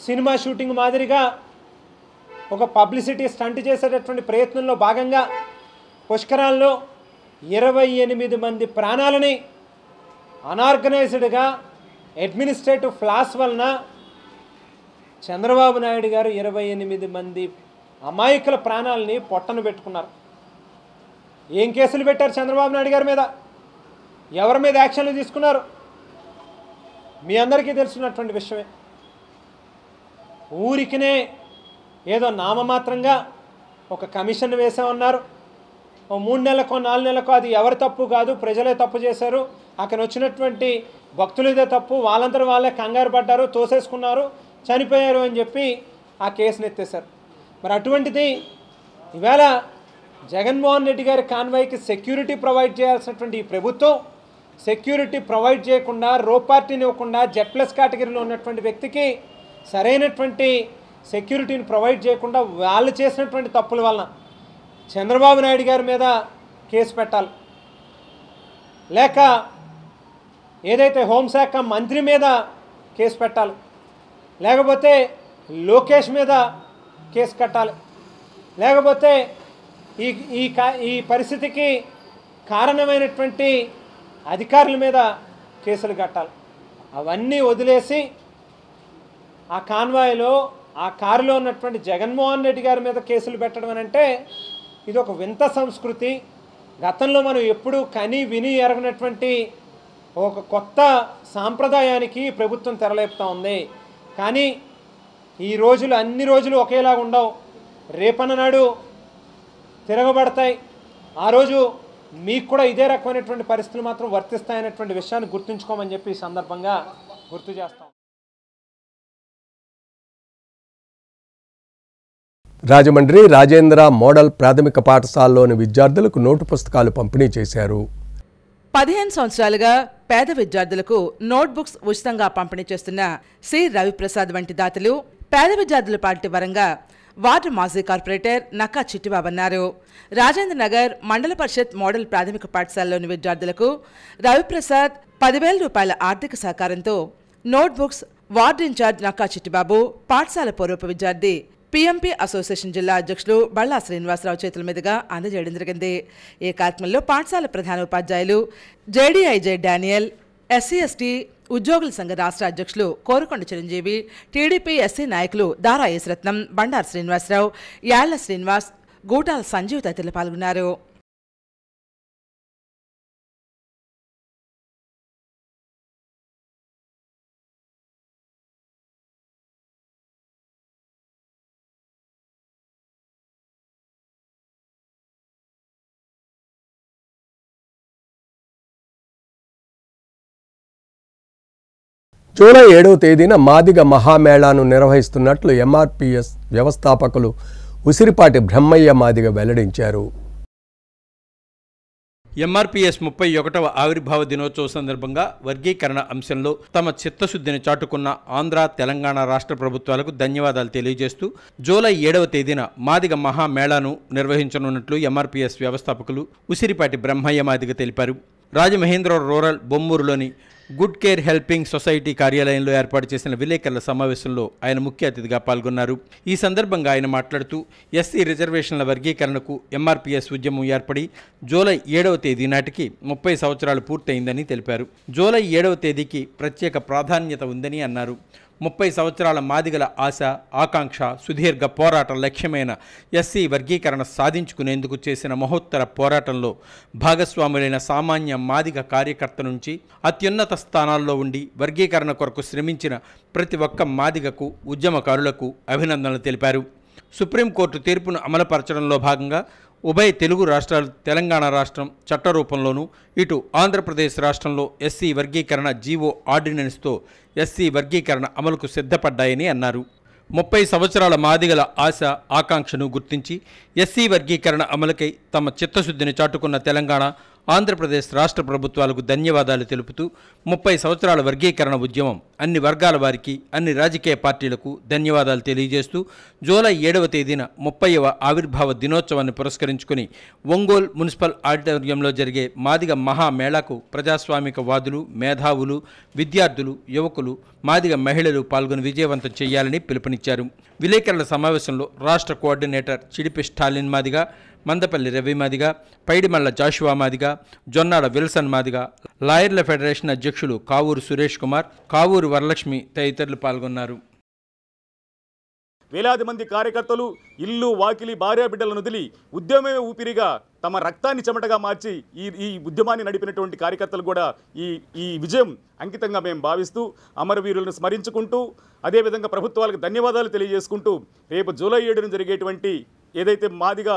సినిమా షూటింగ్ మాదిరిగా ఒక పబ్లిసిటీ స్టంట్ చేసేటటువంటి ప్రయత్నంలో భాగంగా పుష్కరాల్లో 28 మంది ప్రాణాలని అనార్గనైజ్డ్గా అడ్మినిస్ట్రేటివ్ ఫ్లాస్ వలన చంద్రబాబు నాయుడు గారు 28 మంది అమాయకుల ప్రాణాలని పొట్టను పెట్టుకున్నారు. ఏం కేసులు పెట్టారు చంద్రబాబు నాయుడు గారి మీద? ఎవరి మీద యాక్షన్లు తీసుకున్నారు? మీ అందరికీ తెలుసున్నటువంటి విషయమే. ఊరికినే ఏదో నామమాత్రంగా ఒక కమిషన్ వేసామన్నారు. 3 నెలలకో 4 నెలలకో అది ఎవరి తప్పు కాదు, ప్రజలే తప్పు చేశారు, అక్కడ వచ్చినటువంటి భక్తులదే తప్పు, వాళ్ళందరూ వాళ్ళే కంగారు పడ్డారు, తోసేసుకున్నారు, చనిపోయారు అని చెప్పి ఆ కేసును ఎత్తేశారు. మరి అటువంటిది ఈవేళ జగన్మోహన్ రెడ్డి గారి కాన్వాయ్కి సెక్యూరిటీ ప్రొవైడ్ చేయాల్సినటువంటి ఈ ప్రభుత్వం సెక్యూరిటీ ప్రొవైడ్ చేయకుండా, రో పార్టీని ఇవ్వకుండా, Z+ కేటగిరీలో ఉన్నటువంటి వ్యక్తికి సరైనటువంటి సెక్యూరిటీని ప్రొవైడ్ చేయకుండా వాళ్ళు చేసినటువంటి తప్పుల వలన చంద్రబాబు నాయుడు గారి మీద కేసు పెట్టాలి, లేక ఏదైతే హోంశాఖ మంత్రి మీద కేసు పెట్టాలి, లేకపోతే లోకేష్ మీద కేసు కట్టాలి, లేకపోతే ఈ పరిస్థితికి కారణమైనటువంటి అధికారుల మీద కేసులు కట్టాలి. అవన్నీ వదిలేసి ఆ కాన్వాయ్లో, ఆ కారులో ఉన్నటువంటి జగన్మోహన్ రెడ్డి గారి మీద కేసులు పెట్టడం అని అంటే ఇది ఒక వింత సంస్కృతి. గతంలో మనం ఎప్పుడూ కని విని ఎరగనటువంటి ఒక కొత్త సాంప్రదాయానికి ప్రభుత్వం తెరలేపుతూ ఉంది. కానీ ఈ రోజులు అన్ని రోజులు ఒకేలాగా ఉండవు. రేపన్ననాడు తిరగబడతాయి. ఆ రోజు మీకు కూడా ఇదే రకమైనటువంటి పరిస్థితులు మాత్రం వర్తిస్తాయనేటువంటి విషయాన్ని గుర్తుంచుకోమని చెప్పి ఈ సందర్భంగా గుర్తు చేస్తాం. రాజమండ్రి రాజేంద్ర మోడల్ ప్రాథమిక పాఠశాలలోని విద్యార్థులకు నోటు పుస్తకాలు పంపిణీ చేశారు. 15 సంవత్సరాలుగా పేద విద్యార్థులకు నోట్బుక్స్ ఉచితంగా పంపిణీ చేస్తున్న సి రవిప్రసాద్ వంటి దాతలు పేద విద్యార్థుల పార్టీ వరంగా వార్డు మాజీ కార్పొరేటర్ నక్కా చిట్టిబాబు అన్నారు. రాజేంద్ర నగర్ మండల పరిషత్ మోడల్ ప్రాథమిక పాఠశాలలోని విద్యార్థులకు రవిప్రసాద్ 10,000 రూపాయల ఆర్థిక సహకారంతో notebooks ward incharge Nakka Chittibabu, పాఠశాల పూర్వపు విద్యార్థి పీఎంపీ అసోసియేషన్ జిల్లా అధ్యక్షులు బళ్ళా శ్రీనివాసరావు చేతుల మీదుగా అందజేయడం జరిగింది. ఈ కార్యక్రమంలో పాఠశాల ప్రధానోపాధ్యాయులు జేడీఐజే డానియల్, ఎస్సీ/ఎస్టీ ఉద్యోగుల సంఘ రాష్ట్ర అధ్యక్షులు కోరుకొండ చిరంజీవి, టీడీపీ ఎస్సీ నాయకులు దారా యశ్రత్నం, బండారు శ్రీనివాసరావు, యాళ్ల శ్రీనివాస్, గూటాల సంజీవ్ తదితరులు పాల్గొన్నారు. జూలై 7వ తేదీన మాదిగ మహామేళాను నిర్వహిస్తున్నట్లు ఎంఆర్పీఎస్ వ్యవస్థాపకులు ఉసిరిపాటి బ్రహ్మయ్య మాదిగ వెల్లడించారు. ఎంఆర్పీఎస్ 31వ ఆవిర్భావ దినోత్సవ సందర్భంగా వర్గీకరణ అంశంలో తమ చిత్తశుద్ధిని చాటుకున్న ఆంధ్ర, తెలంగాణ రాష్ట్ర ప్రభుత్వాలకు ధన్యవాదాలు తెలియజేస్తూ జూలై 7వ తేదీన మాదిగ మహామేళాను నిర్వహించనున్నట్లు ఎంఆర్పీఎస్ వ్యవస్థాపకులు ఉసిరిపాటి బ్రహ్మయ్య మాదిగ తెలిపారు. రాజమహేంద్ర రూరల్ బొమ్మూరులోని గుడ్ కేర్ హెల్పింగ్ సొసైటీ కార్యాలయంలో ఏర్పాటు చేసిన విలేకరుల సమావేశంలో ఆయన ముఖ్య అతిథిగా పాల్గొన్నారు. ఈ సందర్భంగా ఆయన మాట్లాడుతూ ఎస్సీ రిజర్వేషన్ల వర్గీకరణకు ఎంఆర్పీఎస్ ఉద్యమం ఏర్పడి జూలై 7వ తేదీ నాటికి 30 సంవత్సరాలు పూర్తయిందని తెలిపారు. జూలై 7వ తేదీకి ప్రత్యేక ప్రాధాన్యత ఉందని అన్నారు. 30 సంవత్సరాల మాదిగల ఆశ, ఆకాంక్ష, సుదీర్ఘ పోరాట లక్ష్యమైన ఎస్సీ వర్గీకరణ సాధించుకునేందుకు చేసిన మహోత్తర పోరాటంలో భాగస్వాములైన సామాన్య మాదిగ కార్యకర్త నుంచి అత్యున్నత స్థానాల్లో ఉండి వర్గీకరణ కొరకు శ్రమించిన ప్రతి ఒక్క మాదిగకు, ఉద్యమకారులకు అభినందనలు తెలిపారు. సుప్రీంకోర్టు తీర్పును అమలుపరచడంలో భాగంగా ఉభయ తెలుగు రాష్ట్రాలు, తెలంగాణ రాష్ట్రం చట్టరూపంలోనూ, ఇటు ఆంధ్రప్రదేశ్ రాష్ట్రంలో ఎస్సీ వర్గీకరణ జీవో ఆర్డినెన్స్తో ఎస్సీ వర్గీకరణ అమలుకు సిద్ధపడ్డాయని అన్నారు. 30 సంవత్సరాల మాదిగల ఆశ, ఆకాంక్షను గుర్తించి ఎస్సీ వర్గీకరణ అమలుకై తమ చిత్తశుద్ధిని చాటుకున్న తెలంగాణ, ఆంధ్రప్రదేశ్ రాష్ట్ర ప్రభుత్వాలకు ధన్యవాదాలు తెలుపుతూ 30 సంవత్సరాల వర్గీకరణ ఉద్యమం అన్ని వర్గాల వారికి, అన్ని రాజకీయ పార్టీలకు ధన్యవాదాలు తెలియజేస్తూ జూలై 7వ తేదీన 30వ ఆవిర్భావ దినోత్సవాన్ని పురస్కరించుకుని ఒంగోలు మున్సిపల్ ఆడిటోరియంలో జరిగే మాదిగ మహామేళాకు ప్రజాస్వామిక వాదులు, మేధావులు, విద్యార్థులు, యువకులు, మాదిగ మహిళలు పాల్గొని విజయవంతం చేయాలని పిలుపునిచ్చారు. విలేకరుల సమావేశంలో రాష్ట్ర coordinator Chidipi Stalin Madiga, Mandapalli Ravi Madiga, Paidimalla Joshua Madiga, Jonnada Wilson Madiga, లాయర్ల ఫెడరేషన్ అధ్యక్షులు కావూరు సురేష్ కుమార్, కావూరు వరలక్ష్మి తదితరులు పాల్గొన్నారు. వేలాది మంది కార్యకర్తలు ఇల్లు, వాకిలి, భార్యాబిడ్డలను వదిలి ఉద్యమమే ఊపిరిగా తమ రక్తాన్ని చెమటగా మార్చి ఈ ఉద్యమాన్ని నడిపినటువంటి కార్యకర్తలు కూడా ఈ విజయం అంకితంగా మేము భావిస్తూ అమరవీరులను స్మరించుకుంటూ అదేవిధంగా ప్రభుత్వాలకు ధన్యవాదాలు తెలియజేసుకుంటూ రేపు జూలై 7న జరిగేటువంటి ఏదైతే మాదిగ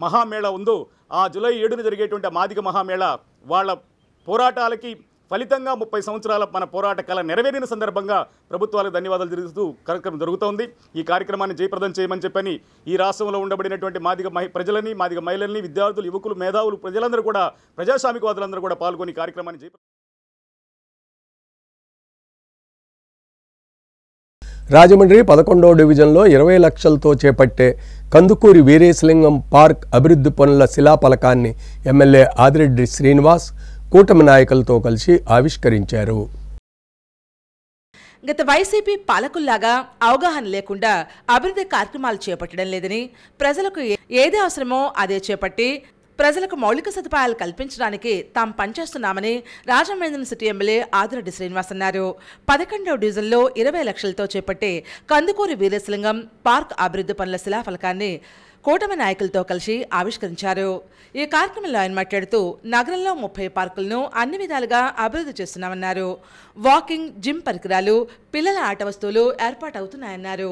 మహామేళా ఉందో ఆ జూలై 7న జరిగేటువంటి మాదిగ మహామేళా వాళ్ళ పోరాటాలకి ఫలితంగా 30 సంవత్సరాల మన పోరాట కళ నెరవేరిన సందర్భంగా ప్రభుత్వాలకు ధన్యవాదాలు తెలుపుతూ కార్యక్రమం జరుగుతోంది. ఈ కార్యక్రమాన్ని జయప్రదం చేయమని చెప్పని ఈ రాష్ట్రంలో ఉండబడినటువంటి మాదిగ ప్రజలని, మాదిగ మహిళల్ని, విద్యార్థులు, యువకులు, మేధావులు, ప్రజలందరూ కూడా, ప్రజాస్వామికవాదులందరూ కూడా పాల్గొని కార్యక్రమాన్ని రాజమండ్రి 11వ డివిజన్లో 20 లక్షలతో చేపట్టే కందుకూరి వీరేశలింగం పార్క్ అభివృద్ధి పనుల శిలాఫలకాన్ని ఎమ్మెల్యే ఆదిరెడ్డి శ్రీనివాస్ కూటమి నాయకులతో కలిసి ఆవిష్కరించారు. గత వైసీపీ పాలకుల్లాగా అవగాహన లేకుండా అభివృద్ధి కార్యక్రమాలు చేపట్టడం లేదని, ప్రజలకు ఏది అవసరమో అదే చేపట్టి ప్రజలకు మౌలిక సదుపాయాలు కల్పించడానికి తాము పనిచేస్తున్నామని రాజమహేంద్రం సిటీ ఎమ్మెల్యే ఆదిరెడ్డి శ్రీనివాస్ అన్నారు. 11వ డివిజన్లో 20 లక్షలతో చేపట్టే కందుకూరి వీరేశలింగం పార్క్ అభివృద్ధి పనుల శిలాఫలకాన్ని కూటమి నాయకులతో కలిసి ఆవిష్కరించారు. ఈ కార్యక్రమంలో ఆయన మాట్లాడుతూ నగరంలో 30 పార్కులను అన్ని విధాలుగా అభివృద్ధి చేస్తున్నామన్నారు. వాకింగ్, జిమ్ పరికరాలు, పిల్లల ఆట వస్తువులు ఏర్పాటవుతున్నాయన్నారు.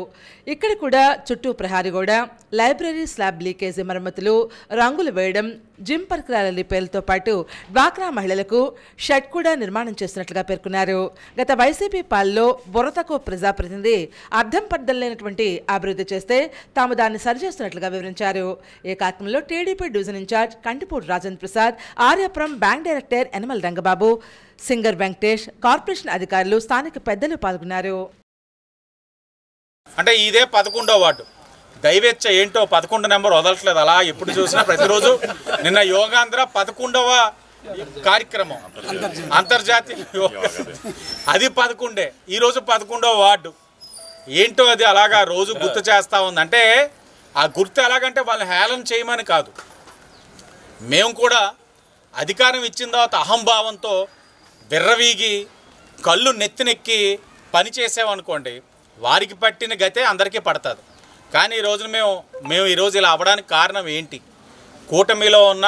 ఇక్కడ కూడా చుట్టూ ప్రహారీ గోడ, లైబ్రరీ స్లాబ్ లీకేజీ మరమ్మతులు, రంగులు వేయడం, జిమ్ పరికరాల రిపేర్లతో పాటు డ్వాక్రా మహిళలకు షెడ్ కూడా నిర్మాణం చేస్తున్నట్లుగా పేర్కొన్నారు. గత వైసీపీ పాలనలో బుర్రతకు ప్రజాప్రతినిధి అర్థం పర్థం లేనటువంటి అభివృద్ధి చేస్తే తాము దాన్ని సరిచేస్తున్నట్లుగా వివరించారు. ఈ కార్యక్రమంలో TDP division incharge Kantipudi Rajendra Prasad, Aryapuram bank director Yanamala Rangababu, singer Venkatesh, corporation అధికారులు, స్థానిక పెద్దలు పాల్గొన్నారు. అంటే ఇదే 11వ వార్డు. దైవేచ్ఛ ఏంటో 11 నెంబర్ వదలట్లేదు, అలా ఎప్పుడు చూసినా ప్రతిరోజు. నిన్న యోగాంధ్ర 11వ కార్యక్రమం, అంతర్జాతీయ యోగా, అది 11. ఈరోజు 11వ వార్డు. ఏంటో అది అలాగా రోజు గుర్తు చేస్తూ ఉంది. అంటే ఆ గుర్తు ఎలాగంటే వాళ్ళని హేళన చేయమని కాదు, మేము కూడా అధికారం ఇచ్చిన తర్వాత అహంభావంతో విర్రవీగి కళ్ళు నెత్తినెక్కి పని చేసామనుకోండి, వారికి పట్టిన గతే అందరికీ పడుతుంది. కానీ ఈ రోజున మేము ఈరోజు ఇలా అవ్వడానికి కారణం ఏంటి? కూటమిలో ఉన్న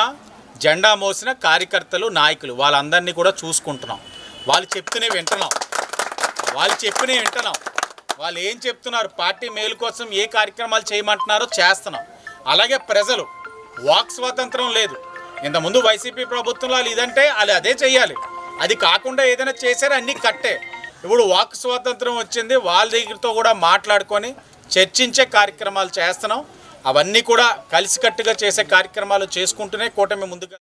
జెండా మోసిన కార్యకర్తలు, నాయకులు, వాళ్ళందరినీ కూడా చూసుకుంటున్నాం. వాళ్ళు చెప్తూనే వింటున్నాం. వాళ్ళు ఏం చెప్తున్నారు, పార్టీ మేలు కోసం ఏ కార్యక్రమాలు చేయమంటున్నారో చేస్తున్నాం. అలాగే ప్రజలు, వాక్ స్వాతంత్రం లేదు. ఇంతకుముందు వైసీపీ ప్రభుత్వంలో వాళ్ళు ఇదంటే వాళ్ళు అదే చెయ్యాలి, అది కాకుండా ఏదైనా చేశారో అన్నీ కట్టే. ఇప్పుడు వాక్ స్వాతంత్రం వచ్చింది, వాళ్ళ దగ్గరతో కూడా మాట్లాడుకొని చర్చించే కార్యక్రమాలు చేస్తున్నాం. అవన్నీ కూడా కలిసికట్టుగా చేసే కార్యక్రమాలు చేసుకుంటూనే కూటమి ముందుగా.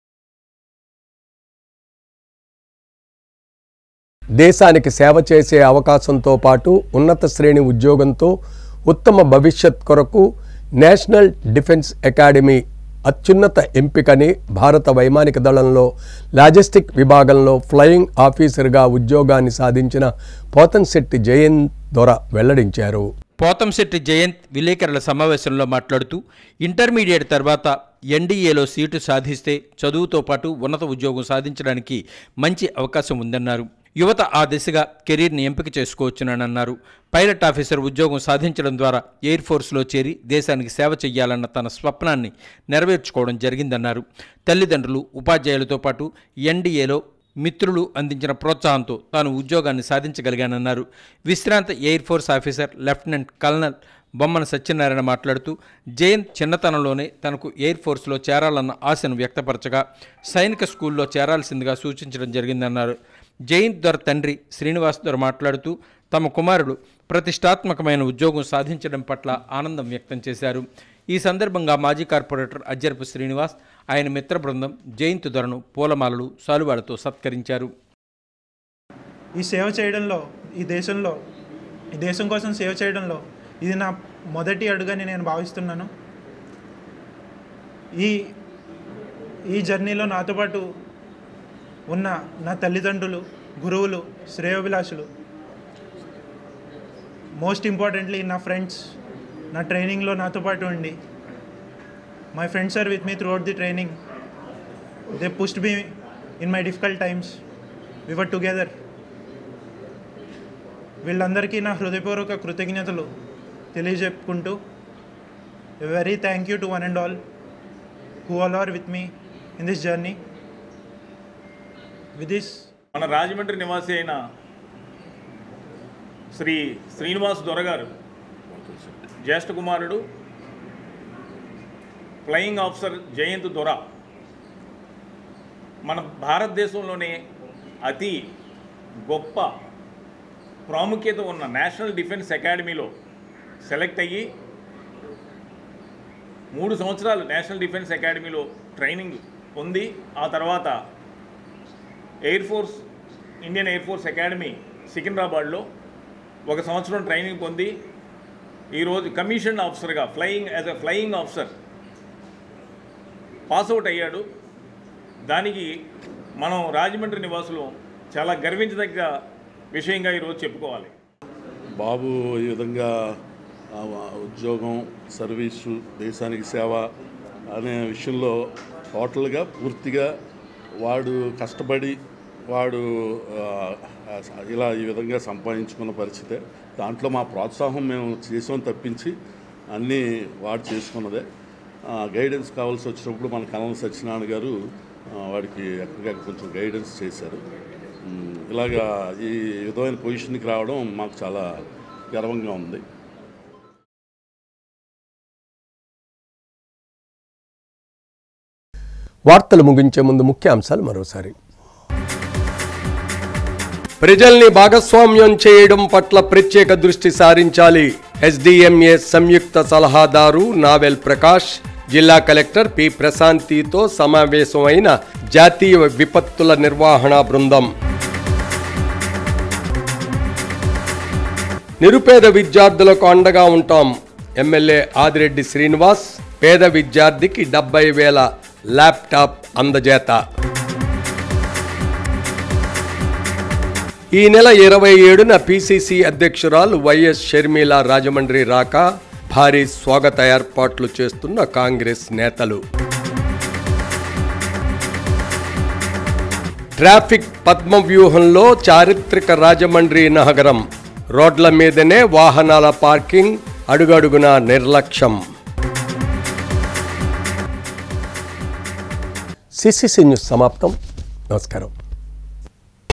దేశానికి సేవ చేసే అవకాశంతో పాటు ఉన్నత శ్రేణి ఉద్యోగంతో ఉత్తమ భవిష్యత్ కొరకు నేషనల్ డిఫెన్స్ అకాడమీ అత్యున్నత ఎంపికని భారత వైమానిక దళంలో లాజిస్టిక్ విభాగంలో ఫ్లయింగ్ ఆఫీసర్గా ఉద్యోగాన్ని సాధించిన పోతంశెట్టి జయంత్ దొర వెల్లడించారు. పోతంశెట్టి జయంత్ విలేకరుల సమావేశంలో మాట్లాడుతూ, ఇంటర్మీడియట్ తర్వాత ఎన్డీఏలో సీటు సాధిస్తే చదువుతో పాటు ఉన్నత ఉద్యోగం సాధించడానికి మంచి అవకాశం ఉందన్నారు. యువత ఆ దిశగా కెరీర్ని ఎంపిక చేసుకోవచ్చునన్నారు. పైలట్ ఆఫీసర్ ఉద్యోగం సాధించడం ద్వారా ఎయిర్ ఫోర్స్లో చేరి దేశానికి సేవ చేయాలన్న తన స్వప్నాన్ని నెరవేర్చుకోవడం జరిగిందన్నారు. తల్లిదండ్రులు, ఉపాధ్యాయులతో పాటు ఎన్డీఏలో మిత్రులు అందించిన ప్రోత్సాహంతో తాను ఉద్యోగాన్ని సాధించగలిగానన్నారు. విశ్రాంత air force officer lieutenant colonel Bommana Satyanarayana మాట్లాడుతూ, జయంత్ చిన్నతనంలోనే తనకు ఎయిర్ ఫోర్స్లో చేరాలన్న ఆశను వ్యక్తపరచగా సైనిక స్కూల్లో చేరాల్సిందిగా సూచించడం జరిగిందన్నారు. జయంత్ దొర తండ్రి శ్రీనివాస్ దొర మాట్లాడుతూ, తమ కుమారుడు ప్రతిష్టాత్మకమైన ఉద్యోగం సాధించడం పట్ల ఆనందం వ్యక్తం చేశారు. ఈ సందర్భంగా మాజీ కార్పొరేటర్ అజ్జరపు శ్రీనివాస్, ఆయన మిత్ర బృందం జయంత్ దొరను పూలమాలలు, సాలువాలతో సత్కరించారు. ఈ సేవ చేయడంలో, ఈ దేశం కోసం సేవ చేయడంలో ఇది నా మొదటి అడుగని నేను భావిస్తున్నాను. ఈ జర్నీలో నాతో పాటు ఉన్న నా తల్లిదండ్రులు, గురువులు, శ్రేయోభిలాషులు, మోస్ట్ ఇంపార్టెంట్లీ నా ఫ్రెండ్స్, నా ట్రైనింగ్లో నాతో పాటు ఉండి, my friends are with me throughout the training. They pushed me in my difficult times. We were together. వీళ్ళందరికీ నా హృదయపూర్వక కృతజ్ఞతలు తెలియజెప్పుకుంటూ, very thank you to one and all who all are with me in this journey. With this, మన రాజమండ్రి నివాసి అయిన శ్రీ శ్రీనివాస్ దొర గారు జ్యేష్ఠ కుమారుడు ఫ్లయింగ్ ఆఫీసర్ జయంత్ దొర మన భారతదేశంలోనే అతి గొప్ప ప్రాముఖ్యత ఉన్న నేషనల్ డిఫెన్స్ అకాడమీలో సెలెక్ట్ అయ్యి 3 సంవత్సరాలు నేషనల్ డిఫెన్స్ అకాడమీలో ట్రైనింగ్ పొంది, ఆ తర్వాత ఇండియన్ ఎయిర్ ఫోర్స్ అకాడమీ సికింద్రాబాద్లో 1 సంవత్సరం ట్రైనింగ్ పొంది ఈరోజు కమిషన్ ఆఫీసర్గా ఫ్లయింగ్ ఆఫీసర్ పాస్అవుట్ అయ్యాడు. దానికి మనం రాజమండ్రి నివాసులు చాలా గర్వించదగ్గ విషయంగా ఈరోజు చెప్పుకోవాలి. బాబు ఈ విధంగా ఉద్యోగం, సర్వీసు, దేశానికి సేవ అనే విషయంలో టోటల్గా పూర్తిగా వాడు కష్టపడి వాడు ఇలా ఈ విధంగా సంపాదించుకున్న పరిస్థితే. దాంట్లో మా ప్రోత్సాహం మేము చేసాం తప్పించి అన్నీ వాడు చేసుకున్నదే. గైడెన్స్ కావాల్సి వచ్చినప్పుడు మన కల్నల్ సత్యనారాయణ గారు వాడికి ఎక్కడికక్కడ కొంచెం గైడెన్స్ చేశారు. ఇలాగా ఈ విధమైన పొజిషన్కి రావడం మాకు చాలా గర్వంగా ఉంది. వార్తలు ముగించే ముందు ముఖ్యాంశాలు మరోసారి. ప్రజల్ని భాగస్వామ్యం చేయడం పట్ల ప్రత్యేక దృష్టి సారించాలి. ఎస్డిఎంఏ సంయుక్త సలహాదారు నావెల్ ప్రకాష్ జిల్లా కలెక్టర్ పి ప్రశాంతితో సమావేశమైన జాతీయ విపత్తుల నిర్వహణ బృందం. నిరుపేద విద్యార్థులకు అండగా ఉంటాం. ఎమ్మెల్యే ఆదిరెడ్డి శ్రీనివాస్ పేద విద్యార్థికి 70,000 ల్యాప్టాప్ అందజేత. ఈ నెల 27న పిసిసి అధ్యక్షురాలు వైఎస్ షర్మిల రాజమండ్రి రాక భారీ స్వాగత ఏర్పాట్లు చేస్తున్న కాంగ్రెస్ నేతలు. ట్రాఫిక్ పద్మవ్యూహంలో చారిత్రక రాజమండ్రి నగరం. రోడ్ల మీదనే వాహనాల పార్కింగ్, అడుగడుగునా నిర్లక్ష్యం. సిసిసి న్యూస్ సమాప్తం. నమస్కారం.